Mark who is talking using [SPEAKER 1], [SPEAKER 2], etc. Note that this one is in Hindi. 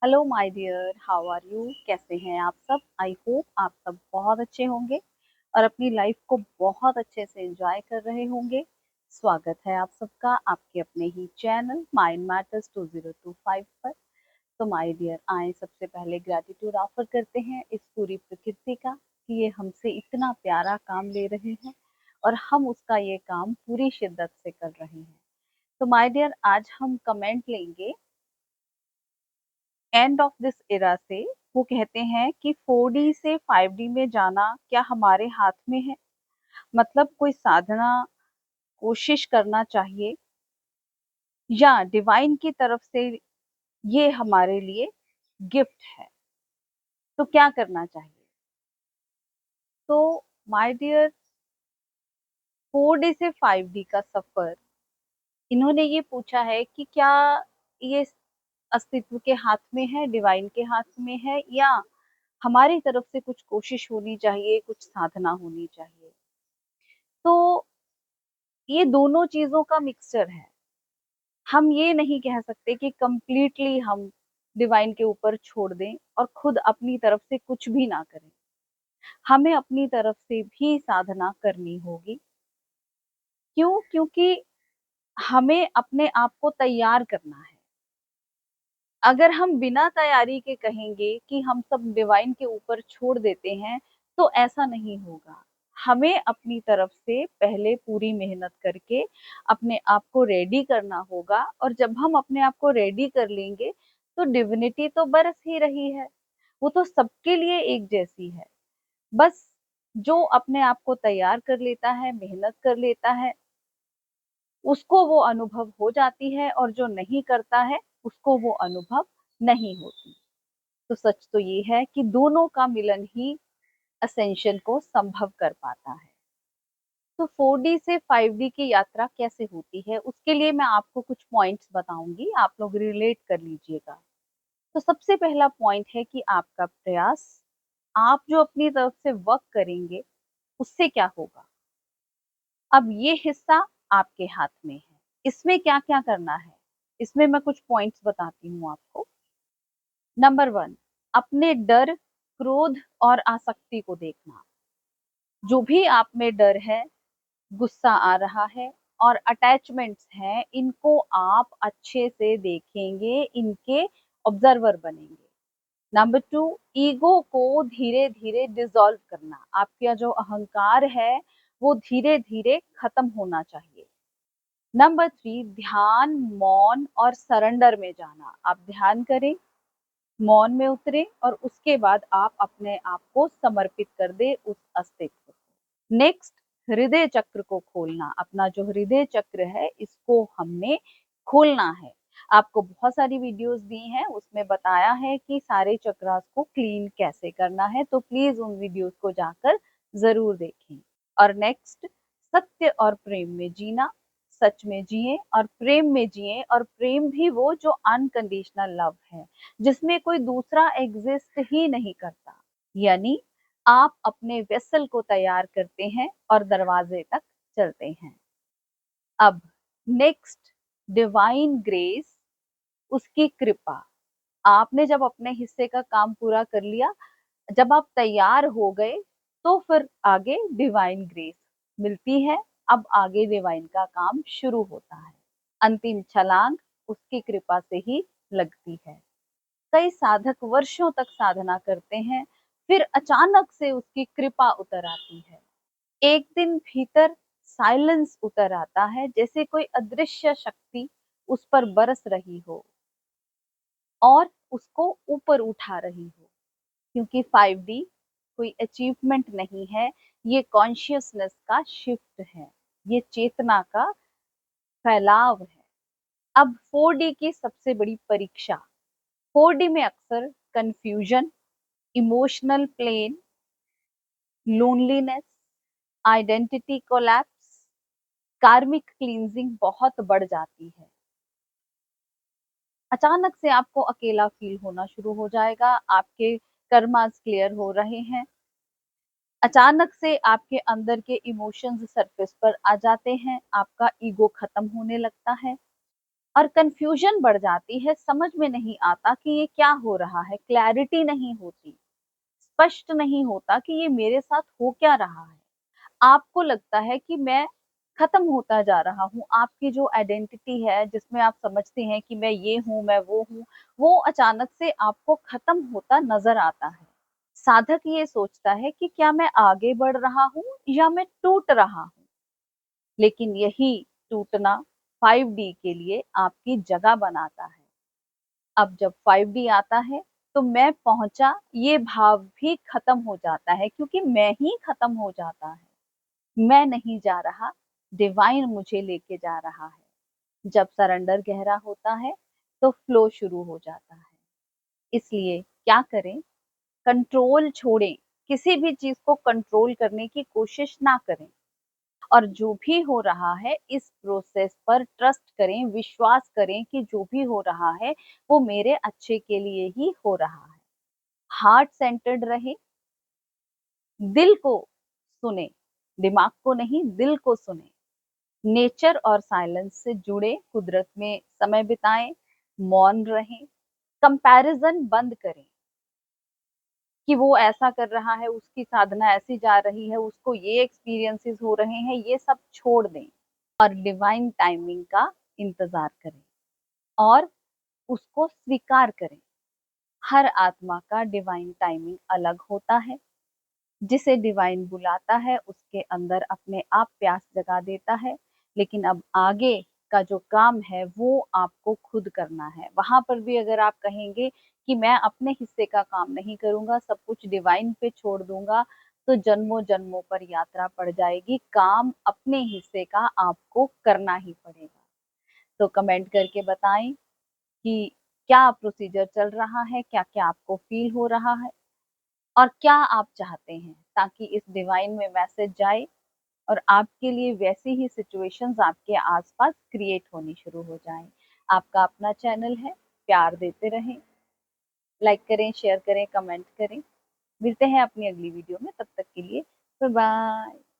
[SPEAKER 1] Hello my dear, how are you? कैसे हैं आप सब? आई होप आप सब बहुत अच्छे होंगे और अपनी लाइफ को बहुत अच्छे से एंजॉय कर रहे होंगे। स्वागत है आप सबका आपके अपने ही चैनल माइंड मैटर्स 2025 पर। तो माय डियर, आए सबसे पहले ग्रैटिट्यूड ऑफर करते हैं इस पूरी प्रकृति का कि ये हमसे इतना प्यारा काम ले रहे हैं और हम उसका ये काम पूरी शिद्दत से कर रहे हैं। तो माय डियर, आज हम कमेंट लेंगे एंड ऑफ दिस एरा से। वो कहते हैं कि 4D से 5D में जाना क्या हमारे हाथ में है? मतलब कोई साधना कोशिश करना चाहिए या डिवाइन की तरफ से ये हमारे लिए गिफ्ट है? तो क्या करना चाहिए? तो माय डियर, 4D से 5D का सफर, इन्होंने ये पूछा है कि क्या ये अस्तित्व के हाथ में है, डिवाइन के हाथ में है, या हमारी तरफ से कुछ कोशिश होनी चाहिए, कुछ साधना होनी चाहिए। तो ये दोनों चीजों का मिक्सचर है। हम ये नहीं कह सकते कि कंप्लीटली हम डिवाइन के ऊपर छोड़ दें और खुद अपनी तरफ से कुछ भी ना करें। हमें अपनी तरफ से भी साधना करनी होगी। क्यों? क्योंकि हमें अपने आप को तैयार करना है। अगर हम बिना तैयारी के कहेंगे कि हम सब डिवाइन के ऊपर छोड़ देते हैं, तो ऐसा नहीं होगा। हमें अपनी तरफ से पहले पूरी मेहनत करके अपने आप को रेडी करना होगा, और जब हम अपने आप को रेडी कर लेंगे तो डिविनिटी तो बरस ही रही है। वो तो सबके लिए एक जैसी है। बस जो अपने आप को तैयार कर लेता है, मेहनत कर लेता है, उसको वो अनुभव हो जाती है, और जो नहीं करता है उसको वो अनुभव नहीं होती। तो सच तो ये है कि दोनों का मिलन ही असेंशन को संभव कर पाता है। तो 4D से 5D की यात्रा कैसे होती है, उसके लिए मैं आपको कुछ पॉइंट्स बताऊंगी, आप लोग रिलेट कर लीजिएगा। तो सबसे पहला पॉइंट है कि आपका प्रयास, आप जो अपनी तरफ से वर्क करेंगे उससे क्या होगा। अब ये हिस्सा आपके हाथ में है। इसमें क्या क्या करना है, इसमें मैं कुछ पॉइंट्स बताती हूँ आपको। नंबर 1, अपने डर, क्रोध और आसक्ति को देखना। जो भी आप में डर है, गुस्सा आ रहा है और अटैचमेंट्स हैं, इनको आप अच्छे से देखेंगे, इनके ऑब्जर्वर बनेंगे। नंबर 2, ईगो को धीरे धीरे डिसॉल्व करना। आपका जो अहंकार है वो धीरे धीरे खत्म होना चाहिए। नंबर 3, ध्यान, मौन और सरेंडर में जाना। आप ध्यान करें, मौन में उतरे और उसके बाद आप अपने आप को समर्पित कर दे उस अस्तित्व को। नेक्स्ट, हृदय चक्र को खोलना। अपना जो हृदय चक्र है इसको हमने खोलना है। आपको बहुत सारी वीडियोस दी हैं, उसमें बताया है कि सारे चक्रास को क्लीन कैसे करना है, तो प्लीज उन वीडियोस को जाकर जरूर देखें। और नेक्स्ट, सत्य और प्रेम में जीना। सच में जिए और प्रेम में जिए, और प्रेम भी वो जो अनकंडीशनल लव है, जिसमें कोई दूसरा एग्जिस्ट ही नहीं करता। यानी आप अपने वेसल को तैयार करते हैं और दरवाजे तक चलते हैं। अब नेक्स्ट, डिवाइन ग्रेस, उसकी कृपा। आपने जब अपने हिस्से का काम पूरा कर लिया, जब आप तैयार हो गए, तो फिर आगे डिवाइन ग्रेस मिलती है। अब आगे डिवाइन का काम शुरू होता है। अंतिम छलांग उसकी कृपा से ही लगती है। कई साधक वर्षों तक साधना करते हैं, फिर अचानक से उसकी कृपा उतर आती है। एक दिन भीतर साइलेंस उतर आता है, जैसे कोई अदृश्य शक्ति उस पर बरस रही हो और उसको ऊपर उठा रही हो। क्योंकि 5D कोई अचीवमेंट नहीं है, ये कॉन्शियसनेस का शिफ्ट है, ये चेतना का फैलाव है। अब 4D की सबसे बड़ी परीक्षा। 4D में अक्सर confusion, emotional plane, loneliness, identity collapse, karmic cleansing बहुत बढ़ जाती है। अचानक से आपको अकेला फील होना शुरू हो जाएगा, आपके कर्मास क्लियर हो रहे हैं। अचानक से आपके अंदर के इमोशंस सरफेस पर आ जाते हैं, आपका ईगो खत्म होने लगता है। और कन्फ्यूजन बढ़ जाती है, समझ में नहीं आता कि ये क्या हो रहा है, क्लैरिटी नहीं होती, स्पष्ट नहीं होता कि ये मेरे साथ हो क्या रहा है। आपको लगता है कि मैं खत्म होता जा रहा हूँ, आपकी जो आइडेंटिटी है जिसमें आप समझते हैं कि मैं ये हूँ, मैं वो अचानक से आपको खत्म होता नज़र आता है। साधक ये सोचता है कि क्या मैं आगे बढ़ रहा हूँ या मैं टूट रहा हूँ? लेकिन यही टूटना 5D के लिए आपकी जगह बनाता है। अब जब 5D आता है, तो मैं पहुँचा ये भाव भी खत्म हो जाता है क्योंकि मैं ही खत्म हो जाता है। मैं नहीं जा रहा, डिवाइन मुझे लेके जा रहा है। जब सरेंडर गहरा होता है, तो फ्लो शुरू हो जाता है। इसलिए क्या करें? कंट्रोल छोड़ें, किसी भी चीज़ को कंट्रोल करने की कोशिश ना करें। और जो भी हो रहा है इस प्रोसेस पर ट्रस्ट करें, विश्वास करें कि जो भी हो रहा है वो मेरे अच्छे के लिए ही हो रहा है। हार्ट सेंटर्ड रहें, दिल को सुने, दिमाग को नहीं दिल को सुने। नेचर और साइलेंस से जुड़े, कुदरत में समय बिताएं, मौन रहें, कंपैरिजन बंद करें कि वो ऐसा कर रहा है, उसकी साधना ऐसी जा रही है, उसको ये एक्सपीरियंसेस हो रहे हैं, ये सब छोड़ दें और डिवाइन टाइमिंग का इंतजार करें और उसको स्वीकार करें। हर आत्मा का डिवाइन टाइमिंग अलग होता है। जिसे डिवाइन बुलाता है उसके अंदर अपने आप प्यास जगा देता है, लेकिन अब आगे का जो काम है वो आपको खुद करना है। वहां पर भी अगर आप कहेंगे कि मैं अपने हिस्से का काम नहीं करूंगा, सब कुछ डिवाइन पे छोड़ दूंगा, तो जन्मों जन्मों पर यात्रा पड़ जाएगी। काम अपने हिस्से का आपको करना ही पड़ेगा। तो कमेंट करके बताएं कि क्या प्रोसीजर चल रहा है, क्या क्या आपको फील हो रहा है और क्या आप चाहते हैं, ताकि इस डिवाइन में मैसेज जाए और आपके लिए वैसी ही सिचुएशंस आपके आसपास क्रिएट होनी शुरू हो जाएं। आपका अपना चैनल है, प्यार देते रहें, लाइक करें, शेयर करें, कमेंट करें। मिलते हैं अपनी अगली वीडियो में, तब तक के लिए बाय बाय।